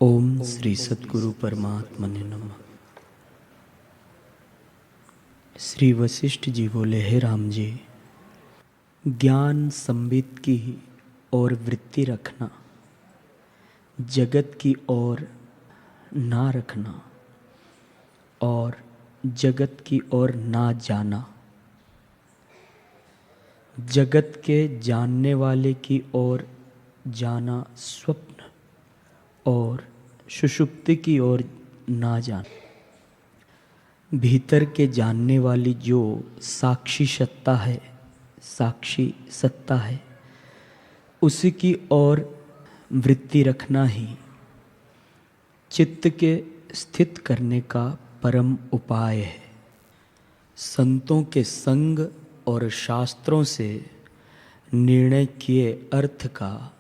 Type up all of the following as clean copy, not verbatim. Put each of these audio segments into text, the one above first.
ओम श्री सद्गुरु परमात्मने नमः। श्री वशिष्ठ जी बोले, हे राम जी, ज्ञान संबित की ओर वृत्ति रखना, जगत की ओर ना रखना और जगत की ओर ना जाना। जगत के जानने वाले की ओर जाना स्वप्न और सुषुप्ति की ओर ना जाना। भीतर के जानने वाली जो साक्षी सत्ता है उसी की ओर वृत्ति रखना ही चित्त के स्थित करने का परम उपाय है। संतों के संग और शास्त्रों से निर्णय किए अर्थ का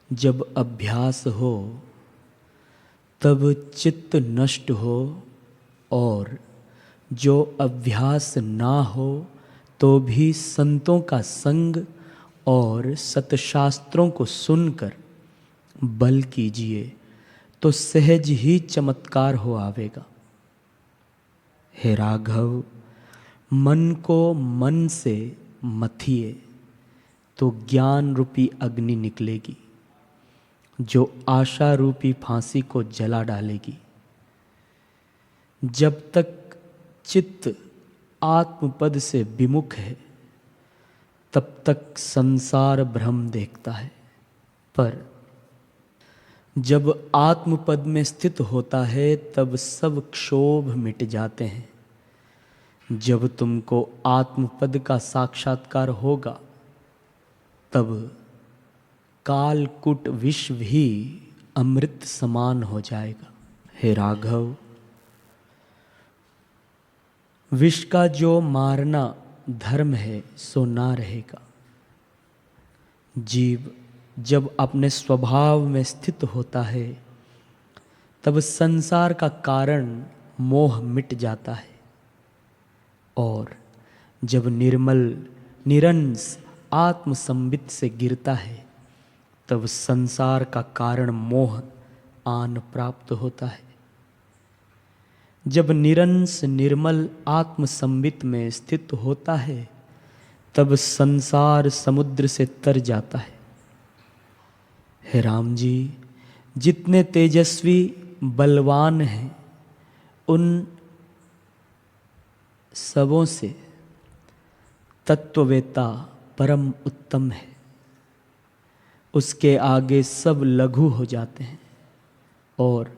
जब अभ्यास हो तब चित्त नष्ट हो, और जो अभ्यास ना हो तो भी संतों का संग और सतशास्त्रों को सुनकर बल कीजिए तो सहज ही चमत्कार हो आवेगा। हे राघव, मन को मन से मथिए तो ज्ञान रूपी अग्नि निकलेगी जो आशा रूपी फांसी को जला डालेगी। जब तक चित्त आत्मपद से विमुख है तब तक संसार भ्रम देखता है, पर जब आत्मपद में स्थित होता है तब सब क्षोभ मिट जाते हैं। जब तुमको आत्मपद का साक्षात्कार होगा तब कालकूट विष भी अमृत समान हो जाएगा। हे राघव, विष का जो मारना धर्म है सो ना रहेगा। जीव जब अपने स्वभाव में स्थित होता है तब संसार का कारण मोह मिट जाता है, और जब निर्मल निरंस आत्मसंबित से गिरता है तब संसार का कारण मोह आन प्राप्त होता है। जब निरंस निर्मल आत्मसंबित में स्थित होता है तब संसार समुद्र से तर जाता है। हे राम जी, जितने तेजस्वी बलवान हैं उन सबों से तत्ववेता परम उत्तम है। उसके आगे सब लघु हो जाते हैं, और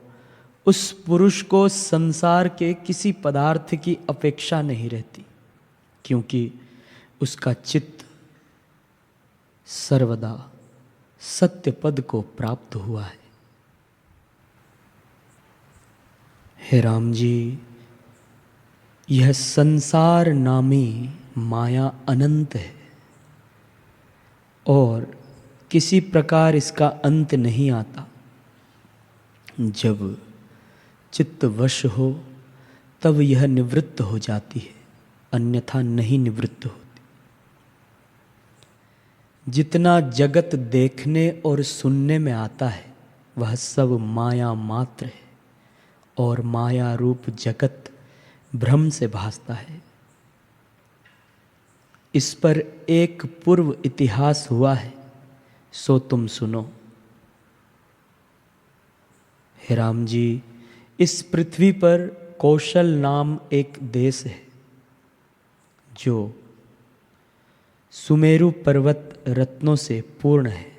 उस पुरुष को संसार के किसी पदार्थ की अपेक्षा नहीं रहती, क्योंकि उसका चित्त सर्वदा सत्य पद को प्राप्त हुआ है। हे राम जी, यह संसार नामी माया अनंत है और किसी प्रकार इसका अंत नहीं आता। जब चित्त वश हो तब यह निवृत्त हो जाती है, अन्यथा नहीं निवृत्त होती। जितना जगत देखने और सुनने में आता है वह सब माया मात्र है, और माया रूप जगत भ्रम से भासता है। इस पर एक पूर्व इतिहास हुआ है, सो तुम सुनो। हे राम जी, इस पृथ्वी पर कौशल नाम एक देश है जो सुमेरु पर्वत रत्नों से पूर्ण है,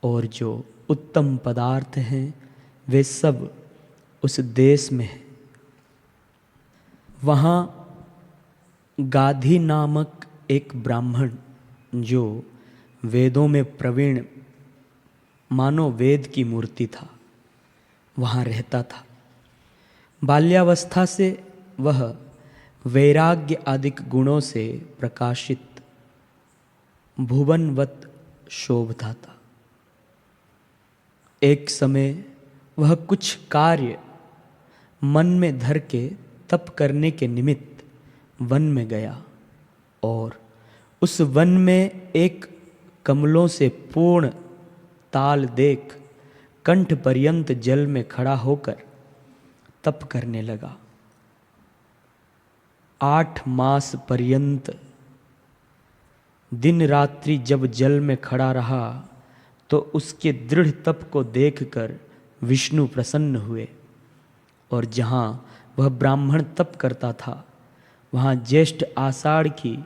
और जो उत्तम पदार्थ हैं वे सब उस देश में हैं। वहाँ गाधी नामक एक ब्राह्मण जो वेदों में प्रवीण मानो वेद की मूर्ति था, वहाँ रहता था। बाल्यावस्था से वह वैराग्य आदि गुणों से प्रकाशित भुवनवत शोभता था। एक समय वह कुछ कार्य मन में धर के तप करने के निमित्त वन में गया, और उस वन में एक कमलों से पूर्ण ताल देख कंठ पर्यंत जल में खड़ा होकर तप करने लगा। 8 मास पर्यंत दिन रात्रि जब जल में खड़ा रहा तो उसके दृढ़ तप को देखकर विष्णु प्रसन्न हुए, और जहाँ वह ब्राह्मण तप करता था वहाँ ज्येष्ठ आषाढ़ की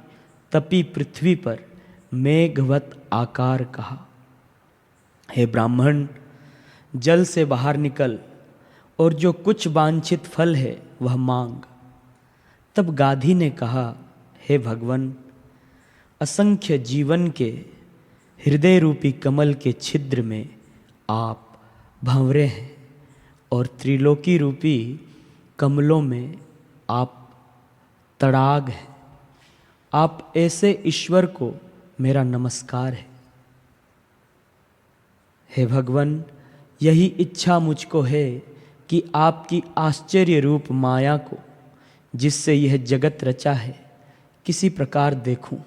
तपी पृथ्वी पर मेघवत आकार कहा, हे ब्राह्मण, जल से बाहर निकल और जो कुछ वांछित फल है वह मांग। तब गाधी ने कहा, हे भगवन, असंख्य जीवन के हृदय रूपी कमल के छिद्र में आप भंवरे हैं और त्रिलोकी रूपी कमलों में आप तड़ाग हैं। आप ऐसे ईश्वर को मेरा नमस्कार है। हे भगवन, यही इच्छा मुझको है कि आपकी आश्चर्य रूप माया को, जिससे यह जगत रचा है, किसी प्रकार देखूं।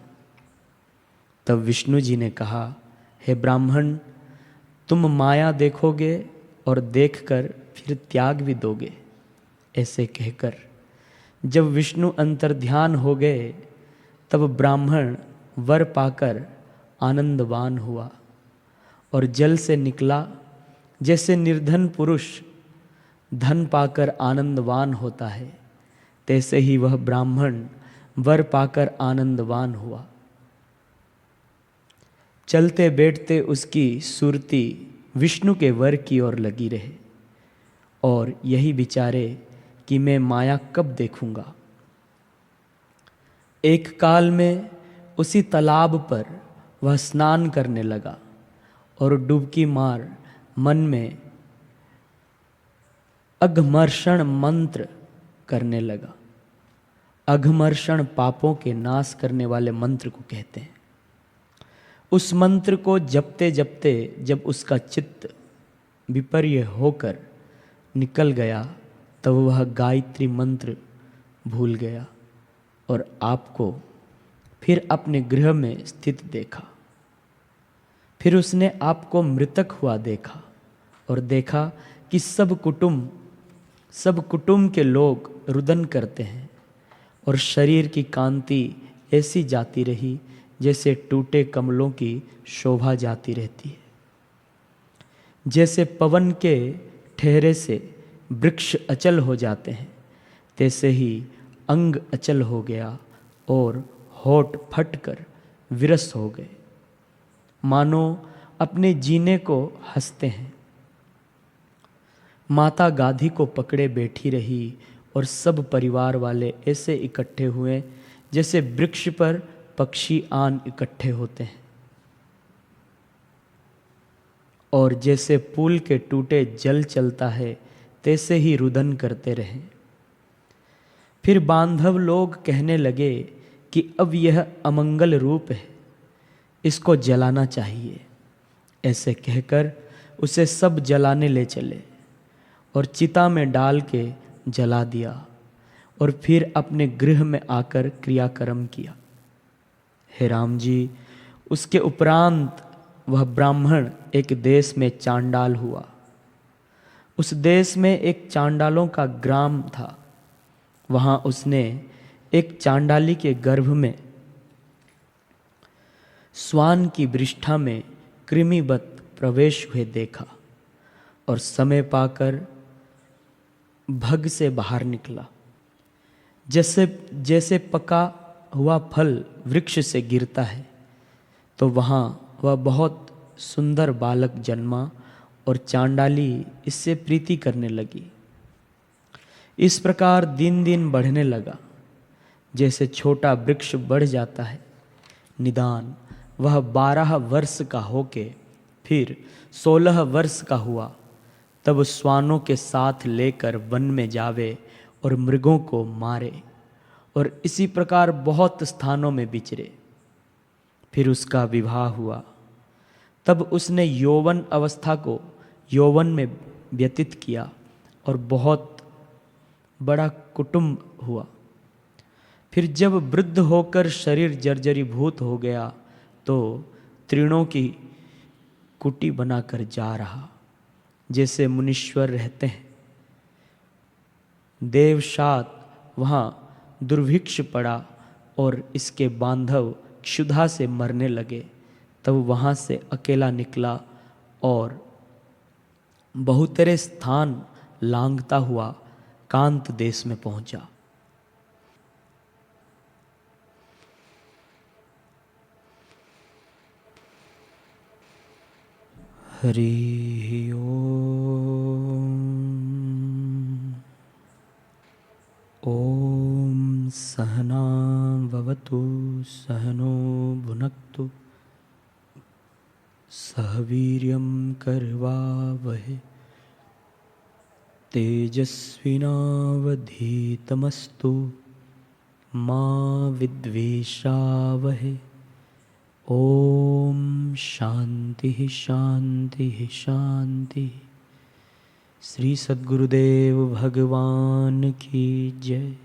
तब विष्णु जी ने कहा, हे ब्राह्मण, तुम माया देखोगे और देखकर फिर त्याग भी दोगे। ऐसे कहकर जब विष्णु अंतर्ध्यान हो गए तब ब्राह्मण वर पाकर आनंदवान हुआ और जल से निकला। जैसे निर्धन पुरुष धन पाकर आनंदवान होता है, तैसे ही वह ब्राह्मण वर पाकर आनंदवान हुआ। चलते बैठते उसकी सुरती विष्णु के वर की ओर लगी रहे और यही विचारे कि मैं माया कब देखूंगा। एक काल में उसी तालाब पर वह स्नान करने लगा और डुबकी मार मन में अघमर्षण मंत्र करने लगा। अघमर्षण पापों के नाश करने वाले मंत्र को कहते हैं। उस मंत्र को जपते जपते जब उसका चित्त विपर्य होकर निकल गया तब वह गायत्री मंत्र भूल गया और आपको फिर अपने गृह में स्थित देखा। फिर उसने आपको मृतक हुआ देखा और देखा कि सब कुटुंब के लोग रुदन करते हैं और शरीर की कांति ऐसी जाती रही जैसे टूटे कमलों की शोभा जाती रहती है। जैसे पवन के ठहरे से वृक्ष अचल हो जाते हैं, तैसे ही अंग अचल हो गया और होठ फटकर विरस हो गए, मानो अपने जीने को हंसते हैं। माता गाधी को पकड़े बैठी रही और सब परिवार वाले ऐसे इकट्ठे हुए जैसे वृक्ष पर पक्षी आन इकट्ठे होते हैं, और जैसे पुल के टूटे जल चलता है तैसे ही रुदन करते रहे। फिर बांधव लोग कहने लगे कि अब यह अमंगल रूप है, इसको जलाना चाहिए। ऐसे कहकर उसे सब जलाने ले चले और चिता में डाल के जला दिया और फिर अपने गृह में आकर क्रियाकर्म किया। हे राम जी, उसके उपरांत वह ब्राह्मण एक देश में चांडाल हुआ। उस देश में एक चांडालों का ग्राम था। वहाँ उसने एक चांडाली के गर्भ में स्वान की वृष्ठा में कृमिवत प्रवेश हुए देखा और समय पाकर भग से बाहर निकला। जैसे पका हुआ फल वृक्ष से गिरता है, तो वहाँ वह बहुत सुंदर बालक जन्मा और चांडाली इससे प्रीति करने लगी। इस प्रकार दिन दिन बढ़ने लगा। जैसे छोटा वृक्ष बढ़ जाता है, निदान वह 12 वर्ष का होके फिर 16 वर्ष का हुआ, तब श्वानों के साथ लेकर वन में जावे और मृगों को मारे और इसी प्रकार बहुत स्थानों में विचरे। फिर उसका विवाह हुआ। तब उसने यौवन अवस्था को यौवन में व्यतीत किया और बहुत बड़ा कुटुंब हुआ। फिर जब वृद्ध होकर शरीर जर्जरीभूत हो गया तो तृणों की कुटी बनाकर जा रहा। जैसे मुनीश्वर रहते हैं। देवशात वहाँ दुर्भिक्ष पड़ा और इसके बांधव क्षुधा से मरने लगे। तब वहाँ से अकेला निकला और बहुतरे स्थान लांघता हुआ कांत देश में पहुंचा। हरि ओम सहना भवतु सहनो भुनक्तु सह वीर्यं करवावहै तेजस्विनावधीतमस्तु मा विद्वेषावहै। ओम शांति शांति शांति। श्री सद्गुरुदेव भगवान की जय।